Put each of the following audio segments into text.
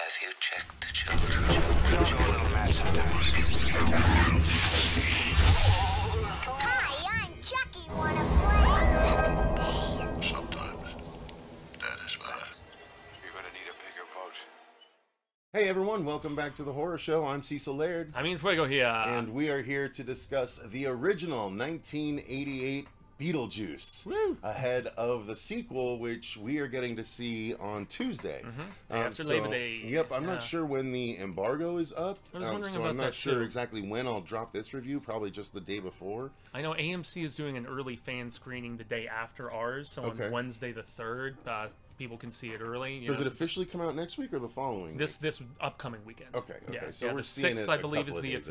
Have you checked the children? You're a little mad sometimes. Hi, I'm Chucky. Wanna play? Sometimes that is better. You're gonna need a bigger boat. Hey everyone, welcome back to the Horror Show. I'm Cecil Laird. I Fuego here. And we are here to discuss the original 1988 Beetlejuice, ahead of the sequel, which we are getting to see on Tuesday. After Labor Day. Yep, I'm not sure when the embargo is up, I was wondering so about I'm not that sure too. exactly when I'll drop this review, probably just the day before. I know AMC is doing an early fan screening the day after ours, so Okay. on Wednesday the 3rd, people can see it early. Does it officially come out next week or the following this upcoming weekend? Okay, Yeah, so we're the seeing 6th, it I a believe, couple is of the days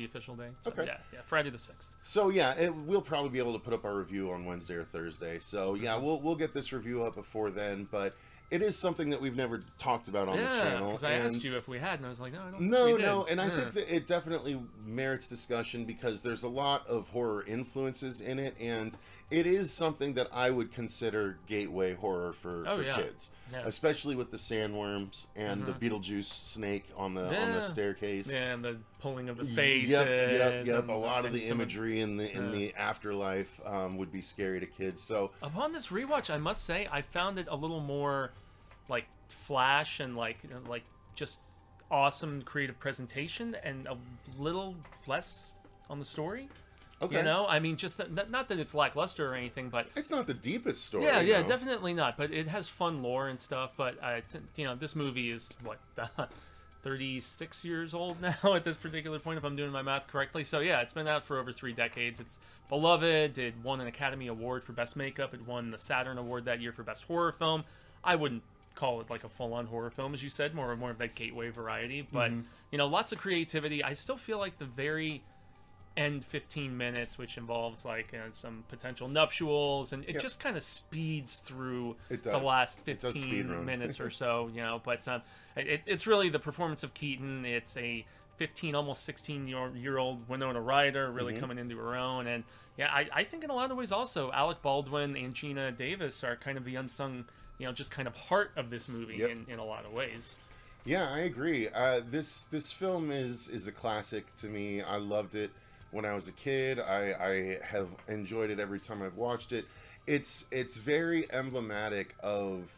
official day. So, Okay. Yeah, Friday the 6th. So yeah, we'll probably be able to put up our review on Wednesday or Thursday. So yeah, we'll get this review up before then. But it is something that we've never talked about on the channel. because I asked you if we had, and I was like, no, I don't. No, and I think that it definitely merits discussion because there's a lot of horror influences in it, and it is something that I would consider gateway horror for kids, especially with the sandworms and the Beetlejuice snake on the staircase. Yeah, and the pulling of the faces. Yep. A lot of the imagery in the afterlife would be scary to kids. So upon this rewatch, I must say I found it a little more like flash and like just awesome creative presentation, and a little less on the story. okay, You know, I mean, just not that it's lackluster or anything, but it's not the deepest story. yeah, no. definitely not. But it has fun lore and stuff. But this movie is what 36 years old now at this particular point, if I'm doing my math correctly. So yeah, it's been out for over 3 decades. It's beloved. It won an Academy Award for Best Makeup. It won the Saturn Award that year for Best Horror Film. I wouldn't call it like a full-on horror film, as you said, more of that gateway variety. But lots of creativity. I still feel like the very end 15 minutes, which involves like some potential nuptials, and it just kind of speeds through the last 15 minutes or so, but it's really the performance of Keaton. It's a 15, almost 16-year-old Winona Ryder really coming into her own, and I think in a lot of ways also Alec Baldwin and Gina Davis are kind of the unsung, just kind of heart of this movie in a lot of ways. Yeah, I agree. This film is a classic to me. I loved it when I was a kid. I have enjoyed it every time I've watched it. It's very emblematic of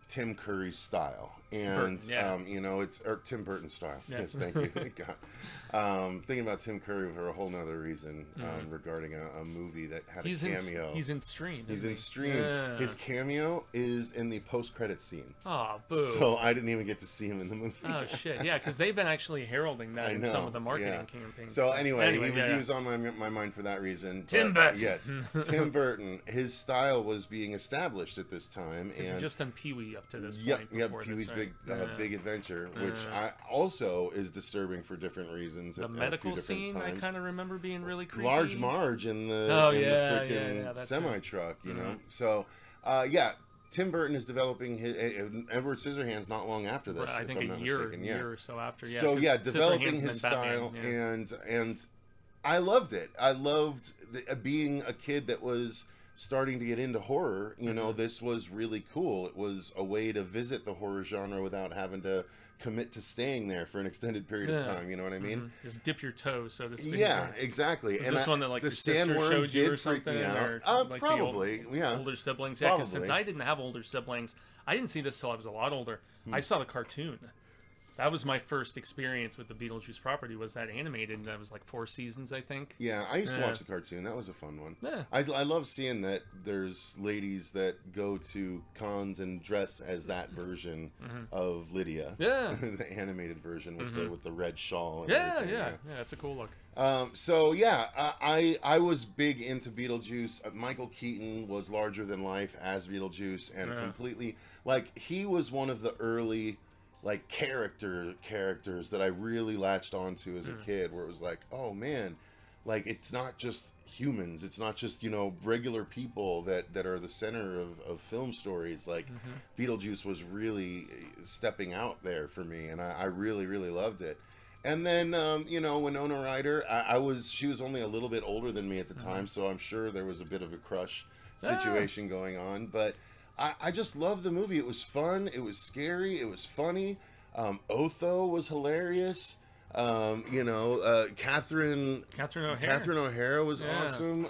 Tim Curry's style, and it's Tim Burton's style. Yes, thank you. God. Thinking about Tim Curry for a whole nother reason regarding a movie that had a cameo. He's in Stream. He's in Stream. Yeah. His cameo is in the post-credit scene. Oh, boo! So I didn't even get to see him in the movie. Oh shit! Yeah, because they've been actually heralding that in some of the marketing campaigns. So anyway, he was on my mind for that reason. Tim Burton. Yes, Tim Burton. His style was being established at this time, and he's just done Pee-wee up to this point. Pee-wee's Big Adventure, which I also is disturbing for different reasons. The medical scene, I kind of remember being really creepy. Large Marge in the freaking semi truck, know. So Tim Burton is developing his Edward Scissorhands not long after this. I think a year or so after. Yeah. So developing his style, and I loved it. I loved being a kid that was starting to get into horror. This was really cool. It was a way to visit the horror genre without having to commit to staying there for an extended period of time. You know what I mean? Just dip your toe, so to speak. Yeah, exactly. Is this one that like the sandworm showed you or something? Or like probably, older siblings. Yeah, because since I didn't have older siblings, I didn't see this till I was a lot older. I saw the cartoon. That was my first experience with the Beetlejuice property, was that animated, and that was like 4 seasons, I think. Yeah, I used to watch the cartoon. That was a fun one. Yeah. I love seeing that there's ladies that go to cons and dress as that version of Lydia. Yeah. The animated version with the red shawl. And Yeah, it's a cool look. I was big into Beetlejuice. Michael Keaton was larger than life as Beetlejuice, and completely, like, he was one of the early like characters that I really latched onto as a kid, where it was like, oh man, like it's not just humans, it's not just regular people that are the center of film stories. Like Beetlejuice was really stepping out there for me, and I really loved it. And then Winona Ryder, she was only a little bit older than me at the time, so I'm sure there was a bit of a crush situation going on, but I just loved the movie. It was fun. It was scary. It was funny. Otho was hilarious. Catherine O'Hara was awesome.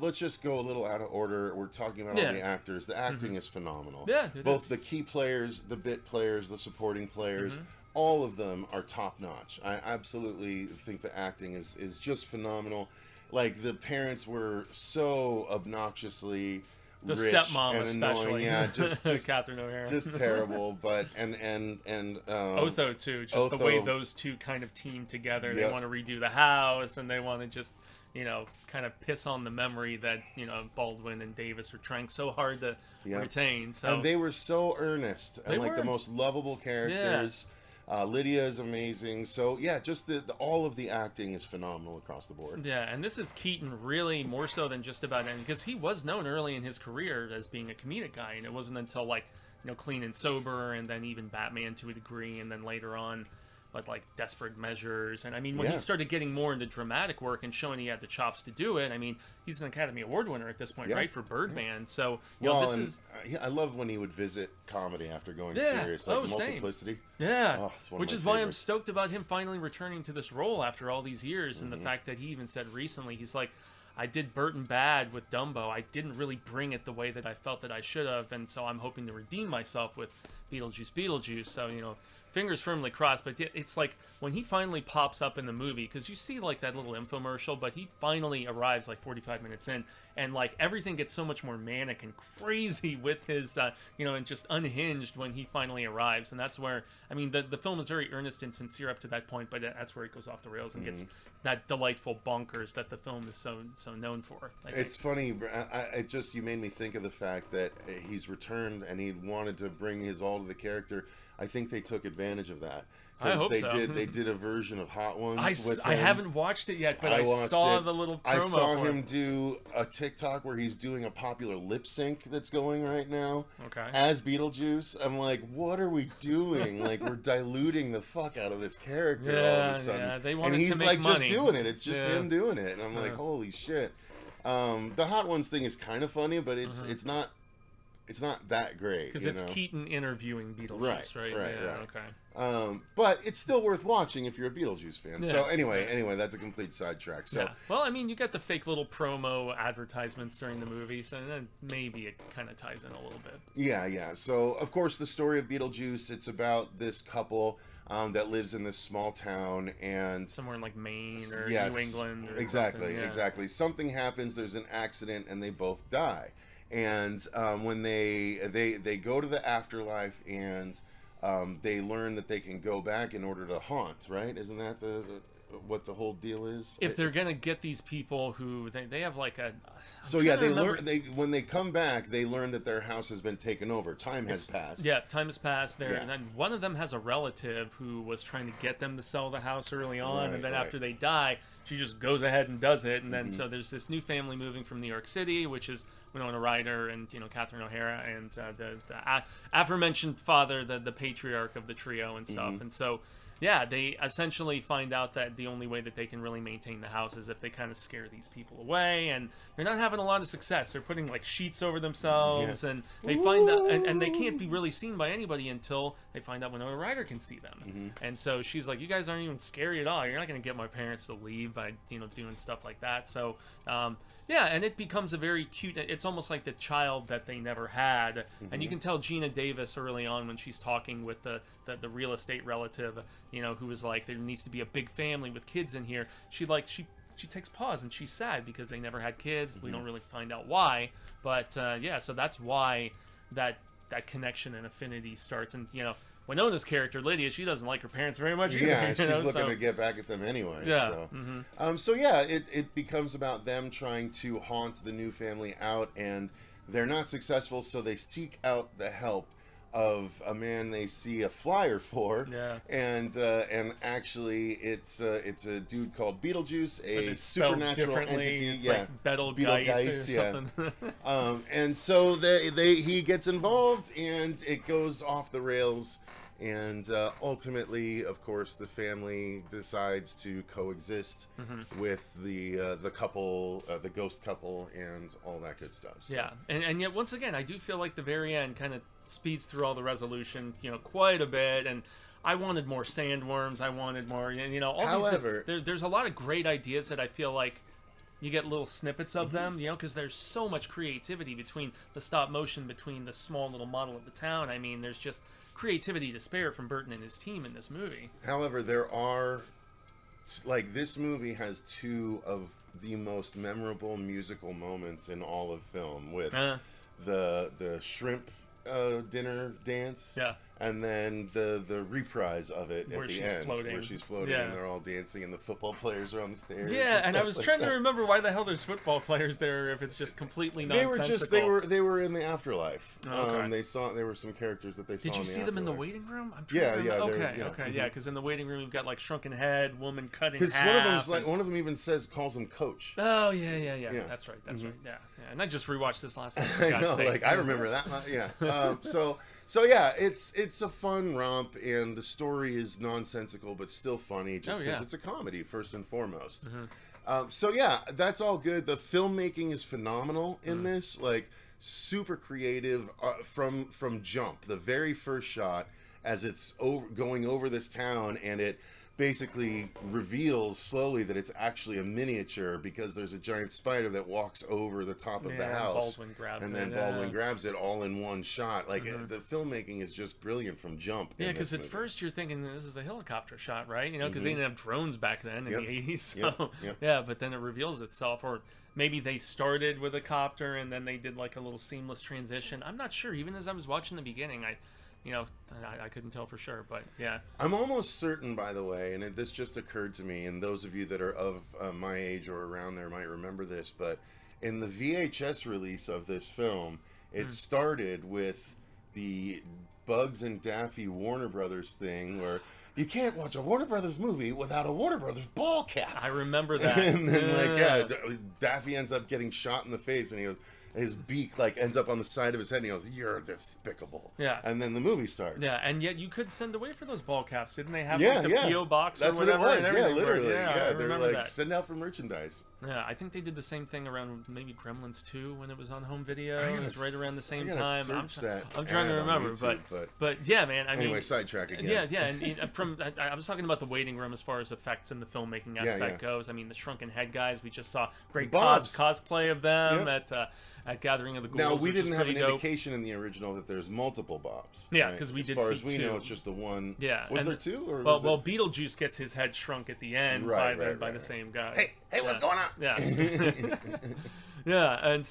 Let's just go a little out of order. We're talking about all the actors. The acting is phenomenal. Yeah, both the key players, the bit players, the supporting players. All of them are top notch. I absolutely think the acting is just phenomenal. Like, the parents were so obnoxiously the rich stepmom and especially. annoying. Yeah, just Catherine O'Hara. just terrible. But and Otho too. Just the way those two kind of team together. They want to redo the house, and they want to just, kind of piss on the memory that, Baldwin and Davis are trying so hard to retain. So, and they were so earnest and like the were. most lovable characters. Lydia is amazing. So yeah, just all of the acting is phenomenal across the board. Yeah, and this is Keaton really more so than just about anything, because he was known early in his career as being a comedic guy, and it wasn't until like Clean and Sober, and then even Batman to a degree, and then later on with like Desperate Measures. And I mean, when he started getting more into dramatic work and showing he had the chops to do it, I mean, he's an Academy Award winner at this point, right, for Birdman. So I love when he would visit comedy after going serious, like Multiplicity. Which is why I'm stoked about him finally returning to this role after all these years. And the fact that he even said recently, he's like, I did Burton bad with Dumbo. I didn't really bring it the way that I felt that I should have, and so I'm hoping to redeem myself with Beetlejuice. So, fingers firmly crossed. But it's like when he finally pops up in the movie, because you see like that little infomercial, but he finally arrives like 45 minutes in, and like everything gets so much more manic and crazy with his, and just unhinged when he finally arrives. And that's where, I mean, the film is very earnest and sincere up to that point, but that's where it goes off the rails and gets that delightful bonkers that the film is so known for. It's funny. You made me think of the fact that he's returned and he wanted to bring his all to the character. I think they took advantage of that. I hope they so. They did a version of Hot Ones with him. I haven't watched it yet, but I saw the little promo. I saw him do a TikTok where he's doing a popular lip sync that's going right now. Okay. As Beetlejuice. I'm like, what are we doing? Like, we're diluting the fuck out of this character all of a sudden. Yeah, they wanted and he's to make like money. just doing it. It's just him doing it. And I'm like, holy shit. The Hot Ones thing is kind of funny, but it's not that great. Because it's Keaton interviewing Beetlejuice, right? Right. Okay. But it's still worth watching if you're a Beetlejuice fan. So anyway, that's a complete sidetrack. So well, I mean, you got the fake little promo advertisements during the movie, so then maybe it kind of ties in a little bit. Yeah. So of course, the story of Beetlejuice, it's about this couple that lives in this small town, and somewhere in like Maine or New England. Or exactly. Something happens. There's an accident, and they both die. And when they go to the afterlife, and they learn that they can go back in order to haunt, right? Isn't that what the whole deal is? If they're gonna get these people who they have like a when they come back, they learn that their house has been taken over. Time has passed. Yeah, time has passed there, and then one of them has a relative who was trying to get them to sell the house early on, and then after they die, she just goes ahead and does it, and then so there's this new family moving from New York City, which is Winona Ryder and Catherine O'Hara and the aforementioned father, the patriarch of the trio and stuff, and so they essentially find out that the only way that they can really maintain the house is if they kind of scare these people away, and they're not having a lot of success. They're putting like sheets over themselves, and they find out, and they can't be really seen by anybody until they find out Winona Ryder can see them, and so she's like, "You guys aren't even scary at all. You're not going to get my parents to leave by doing stuff like that." So and it becomes a very cute. It's almost like the child that they never had, and you can tell Gina Davis early on when she's talking with the real estate relative, who was like, there needs to be a big family with kids in here. She takes pause and she's sad because they never had kids. We don't really find out why, but so that's why that connection and affinity starts. And Winona's character Lydia, she doesn't like her parents very much either. Yeah, she's looking to get back at them anyway. It becomes about them trying to haunt the new family out, and they're not successful, so they seek out the help of a man they see a flyer for, and actually it's a dude called Beetlejuice, a supernatural entity, it's like Betelgeuse or something. And so he gets involved, and it goes off the rails, and ultimately, of course, the family decides to coexist with the couple, the ghost couple, and all that good stuff. So. And yet once again, I do feel like the very end kind of speeds through all the resolution, quite a bit, and I wanted more sandworms. I wanted more, all However, there's a lot of great ideas that I feel like you get little snippets of them, because there's so much creativity between the stop motion, between the small little model of the town. I mean, there's just creativity to spare from Burton and his team in this movie. However, there are, like, this movie has two of the most memorable musical moments in all of film, with the shrimp dinner dance, and then the reprise of it Where at the she's end, floating. where she's floating and they're all dancing, and the football players are on the stairs. Yeah, and I was stuff trying like to that. remember why the hell there's football players there if it's just completely nonsensical. They were in the afterlife. Oh, okay. There were some characters that they saw. Did you in the see them in the afterlife. waiting room? I'm Yeah, trying to yeah, remember. there's- Okay, yeah, okay, mhm. yeah, because in the waiting room you've got like shrunken head, woman cut in Because half. one of them even calls him Coach. Oh yeah. Yeah. That's right. Yeah. And I just rewatched this last night. I know, like I remember that. Yeah. So yeah, it's a fun romp, and the story is nonsensical but still funny, just because it's a comedy first and foremost. So yeah, that's all good. The filmmaking is phenomenal in this, like super creative from jump. The very first shot, as it's going over this town, and it basically reveals slowly that it's actually a miniature, because there's a giant spider that walks over the top of the house, Baldwin grabs and it, then Baldwin grabs it all in one shot. Like the filmmaking is just brilliant from jump. Yeah, because at first you're thinking this is a helicopter shot, right? Because they didn't have drones back then in the 80s. So yeah, but then it reveals itself, or maybe they started with a copter and then they did like a little seamless transition. I'm not sure. Even as I was watching the beginning, I couldn't tell for sure, but yeah. I'm almost certain, by the way, and this just occurred to me, and those of you that are of my age or around there might remember this, but in the VHS release of this film, it started with the Bugs and Daffy Warner Brothers thing, where you can't watch a Warner Brothers movie without a Warner Brothers ball cap. I remember that. And then, Daffy ends up getting shot in the face, and he goes, his beak ends up on the side of his head, and he goes, "You're despicable." Yeah. And then the movie starts. Yeah, and yet you could send away for those ball caps, didn't they? Have Yeah, like the yeah. PO box That's or what it whatever? was. And Yeah, everything for it. literally. Yeah, I They're remember like that. send out for merchandise. Yeah, I think they did the same thing around maybe Gremlins 2 when it was on home video. I It gotta was right around the same I gotta time. search that I'm trying to ad on remember, YouTube, but yeah, man. I anyway, mean, sidetrack again. Yeah, and I was talking about the waiting room as far as effects and the filmmaking aspect goes. I mean, the shrunken head guys. We just saw great cosplay of them at Gathering of the Ghouls. Now, we which didn't is have an pretty dope. indication in the original that there's multiple Bobs. Yeah, right? because we did As far see as we two. know, it's just the one. Yeah, Was and there two? Or well, was it... Beetlejuice gets his head shrunk at the end by the same guy. Hey, what's going on? Yeah. Yeah, and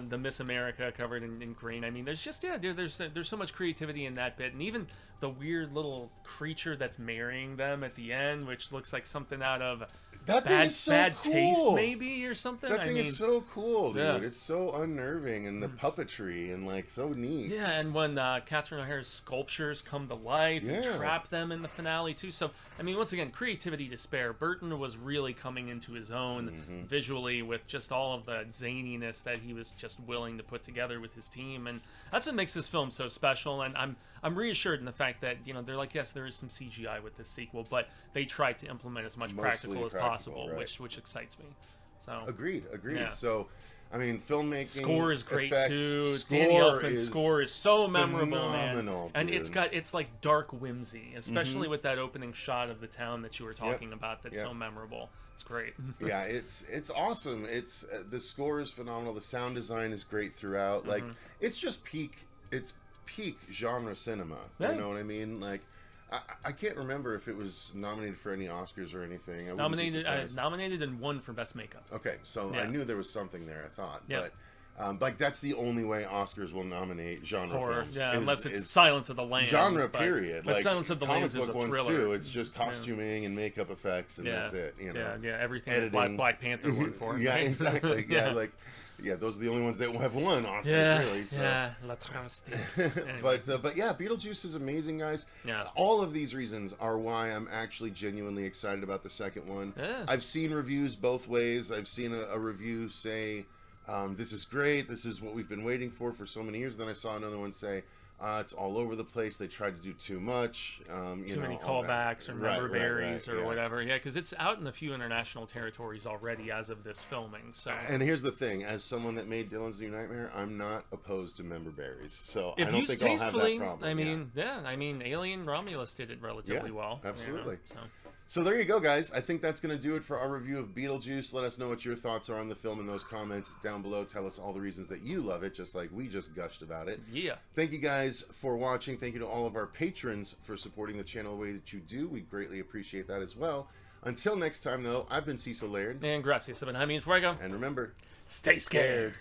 the Miss America covered in green. I mean, there's just there's so much creativity in that bit, and even the weird little creature that's marrying them at the end, which looks like something out of That thing is so bad cool. taste, maybe, or something. That thing is so cool, dude. Yeah. It's so unnerving, and the puppetry, and like so neat. Yeah, and when Catherine O'Hara's sculptures come to life and trap them in the finale too. So I mean, once again, creativity to spare. Burton was really coming into his own visually with just all of the zaniness that he was just willing to put together with his team, and that's what makes this film so special. And I'm reassured in the fact that they're like, yes, there is some CGI with this sequel, but they tried to implement as much practical as possible, right. which excites me. So Agreed. Yeah. So, I mean, filmmaking, score is great effects, too. score Danny Elfman's is score is so memorable, phenomenal, man. And dude. it's like dark whimsy, especially with that opening shot of the town that you were talking about. That's so memorable. It's great. Yeah, it's awesome. It's the score is phenomenal. The sound design is great throughout. Like it's just peak genre cinema. Yeah. You know what I mean? Like I can't remember if it was nominated for any Oscars or anything. I wouldn't be surprised. Nominated and won for best makeup. Okay, so I knew there was something there. I thought, Yeah. but. Like that's the only way Oscars will nominate genre Horror, films. unless it's Silence of the Lambs. Genre, but, period. But like Silence of the comic Lambs is book a ones thriller. too. It's just costuming and makeup effects, and that's it. You know, everything editing. that Black Panther won for. Yeah, exactly. Those are the only ones that have won Oscars, really. So. Yeah, La Travestie. Anyway. But yeah, Beetlejuice is amazing, guys. Yeah. All of these reasons are why I'm actually genuinely excited about the second one. Yeah. I've seen reviews both ways. I've seen a review say, this is great. This is what we've been waiting for so many years. Then I saw another one say, It's all over the place. They tried to do too much. Too many callbacks or member berries or whatever. Yeah, because it's out in a few international territories already as of this filming. So, and here's the thing: as someone that made Dylan's New Nightmare, I'm not opposed to member berries. So if I don't used think I'll have tastefully, that problem. I mean, Alien Romulus did it relatively well. Absolutely. You know, So there you go, guys. I think that's going to do it for our review of Beetlejuice. Let us know what your thoughts are on the film in those comments down below. Tell us all the reasons that you love it, just like we just gushed about it. Yeah. Thank you guys for watching. Thank you to all of our patrons for supporting the channel the way that you do. We greatly appreciate that as well. Until next time, though, I've been Cecil Laird. And gracias, Jaime and Fuego. And remember, Stay scared.